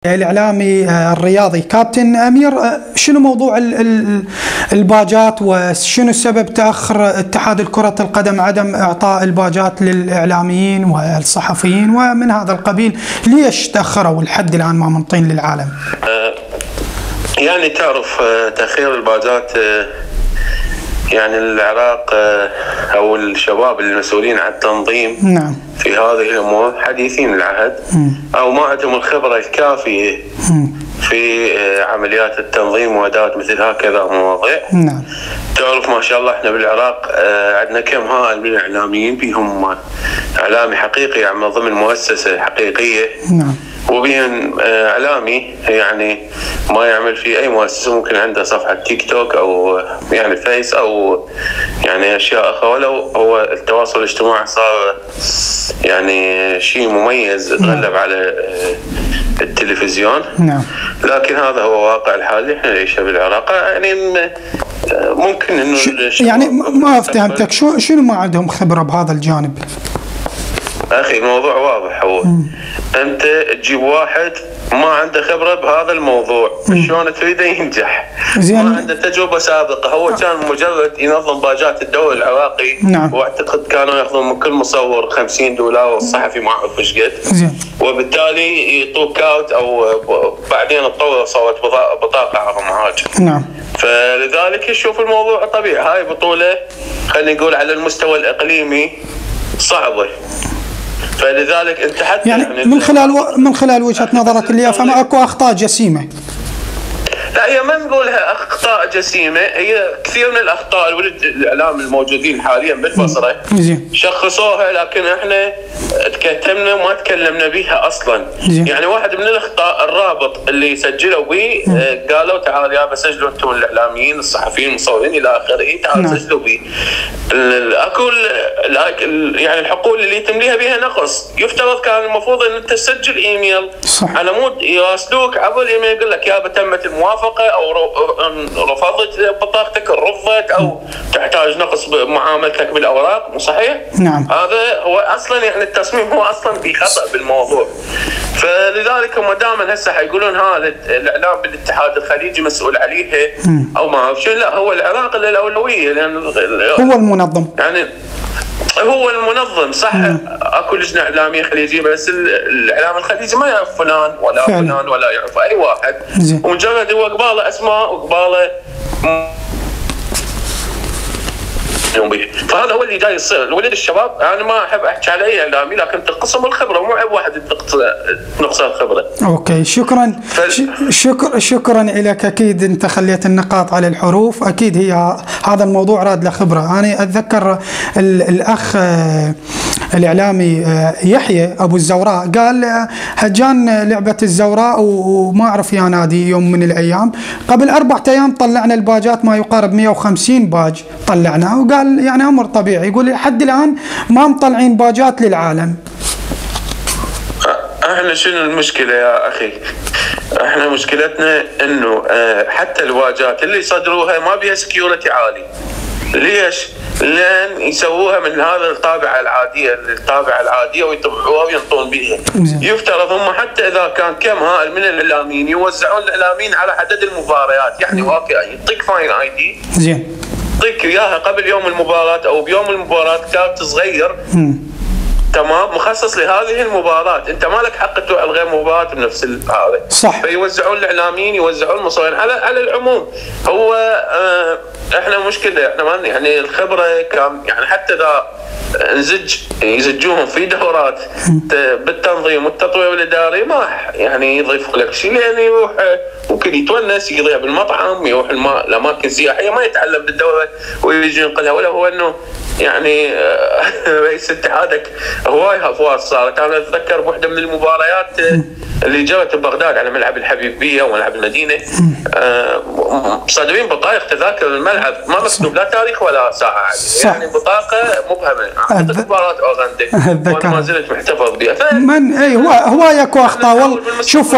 الإعلامي الرياضي كابتن أمير، شنو موضوع الباجات وشنو السبب تأخر اتحاد كرة القدم عدم إعطاء الباجات للإعلاميين والصحفيين ومن هذا القبيل؟ ليش تأخروا لحد الآن ما منطين للعالم؟ يعني تعرف تأخير الباجات، يعني العراق أو الشباب المسؤولين عن التنظيم نعم في هذه الأمور حديثين العهد أو ما عندهم الخبرة الكافية في عمليات التنظيم وأداة مثل هكذا مواضيع. نعم. تعرف ما شاء الله احنا بالعراق عندنا كم هائل من الإعلاميين، بيهم إعلامي حقيقي يعمل ضمن مؤسسة حقيقية. نعم. وبين إعلامي يعني ما يعمل في أي مؤسسة، ممكن عنده صفحة تيك توك أو يعني فيس أو يعني أشياء أخرى، ولو هو التواصل الاجتماعي صار يعني شيء مميز تغلب على التلفزيون. نعم. لكن هذا هو واقع الحال اللي احنا نعيشه بالعراق. يعني ممكن انه يعني ما فهمتك، شنو ما عندهم خبرة بهذا الجانب؟ اخي الموضوع واضح، هو انت تجيب واحد ما عنده خبرة بهذا الموضوع، شلون تريده ينجح؟ ما عنده تجربة سابقة، هو كان مجرد ينظم باجات الدوري العراقي. نعم. واعتقد كانوا ياخذون من كل مصور $50 والصحفي ما اعرف ايش قد. وبالتالي يعطوك كاوت او بعدين تطور صارت بطاقة على مهاجر. نعم. فلذلك يشوف الموضوع طبيعي. هاي بطولة خلينا نقول على المستوى الإقليمي صعبة، فلذلك انت حتى يعني من خلال وجهة نظرك اللي افهم اكو اخطاء جسيمة. لا، هي ما نقولها اخطاء جسيمه، هي كثير من الاخطاء الولد الاعلام الموجودين حاليا بالبصره شخصوها، لكن احنا تكتمنا وما تكلمنا بها اصلا. يعني واحد من الاخطاء الرابط اللي سجلوا به، قالوا تعالوا يا بسجلوا انتم الاعلاميين الصحفيين المصورين الى اخره، تعالوا سجلوا به. اكو يعني الحقول اللي تمليها بها نقص. يفترض كان المفروض ان انت تسجل ايميل على مود يراسلوك عبر الايميل يقول لك يا تمت الموافقه او رفضت بطاقتك، رفضت او تحتاج نقص بمعاملتك بالاوراق. مو صحيح؟ نعم. هذا هو اصلا يعني التصميم هو اصلا في خطا بالموضوع. فلذلك هم دائما هسه حيقولون هذا الاعلام بالاتحاد الخليجي مسؤول عليها او ما اعرف شو. لا، هو العراق اللي الاولويه، لان هو المنظم. يعني هو المنظم صح. اكو لجنه اعلاميه خليجيه، بس الاعلام الخليجي ما يعرف فلان ولا فعلا. فلان ولا يعرف اي واحد. ومجرد هو قباله اسماء وقباله فهذا هو اللي جاي يصير. الولد الشباب انا ما احب احكي على اي اعلامي، لكن تنقسم الخبره، مو عيب واحد تنقص الخبره. اوكي، شكرا. شكرا لك. اكيد انت خليت النقاط على الحروف، اكيد هي هذا الموضوع راد له خبره. انا اتذكر الاخ الاعلامي يحيى ابو الزوراء قال هجان لعبه الزوراء وما اعرف يا نادي يوم من الايام قبل 4 ايام طلعنا الباجات ما يقارب 150 باج طلعناه، وقال يعني امر طبيعي. يقول لحد الان ما مطلعين باجات للعالم. احنا شنو المشكله يا اخي؟ احنا مشكلتنا انه حتى الباجات اللي صدروها ما بيها سكيورتي عالي. ليش؟ لان يسووها من هذا الطابعه العاديه ويطبعوها وينطون بها. يفترض هم حتى اذا كان كم هائل من الاعلاميين يوزعون الاعلاميين على عدد المباريات. يعني واقعي يعطيك فاين اي دي زين يعطيك اياها قبل يوم المباراه او بيوم المباراه، كارت صغير تمام مخصص لهذه المباراه. انت ما لك حق تروح الغير مباراه بنفس هذا. صح. فيوزعون الاعلاميين يوزعون المصورين على العموم. هو احنا مشكله، احنا ما يعني الخبره كان يعني حتى اذا يزجوهم في دورات بالتنظيم والتطوير الاداري ما يعني يضيفوا لك شيء، لان يروح ممكن يتونس يقضيها بالمطعم، يروح الاماكن سياحيه ما يتعلم بالدوره ويجي ينقلها. ولا هو انه يعني رئيس اتحادك هواي هفوات صارت. انا اتذكر بوحده من المباريات اللي جرت ببغداد على ملعب الحبيبيه وملعب المدينه، صادرين بطايق تذاكر الملعب ما مكتوب لا تاريخ ولا ساعه، يعني بطاقه مبهمه. اعتقد مباراه اوغندا وانا ما زلت محتفظ بها. من اي هواي اكو اخطاء. والله شوف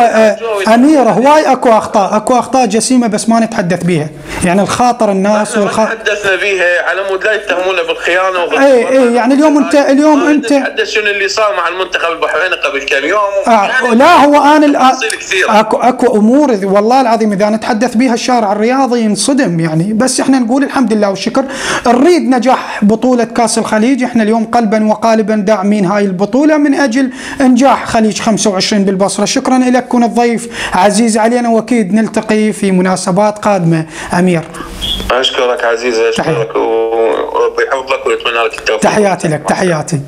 امير، هواي اكو اخطاء جسيمه بس ما نتحدث بها. يعني الخاطر الناس تحدثنا بها على مود لا يتهمونا بالخيانه اي يعني اليوم انت تحدث شنو اللي صار مع المنتخب البحريني قبل كم يوم. لا هو انا اكو امور والله العظيم اذا نتحدث بها الشارع الرياضي ينصدم يعني، بس احنا نقول الحمد لله والشكر. نريد نجاح بطوله كاس الخليج، احنا اليوم قلبا وقالبا داعمين هاي البطوله من اجل انجاح خليج 25 بالبصره. شكرا لك، كنت ضيف عزيز علينا، واكيد نلتقي في مناسبات قادمه. امير اشكرك عزيزي، اشكرك وربي يحفظك ويتمنى لك التوفيق. تحياتي لك، تحياتي.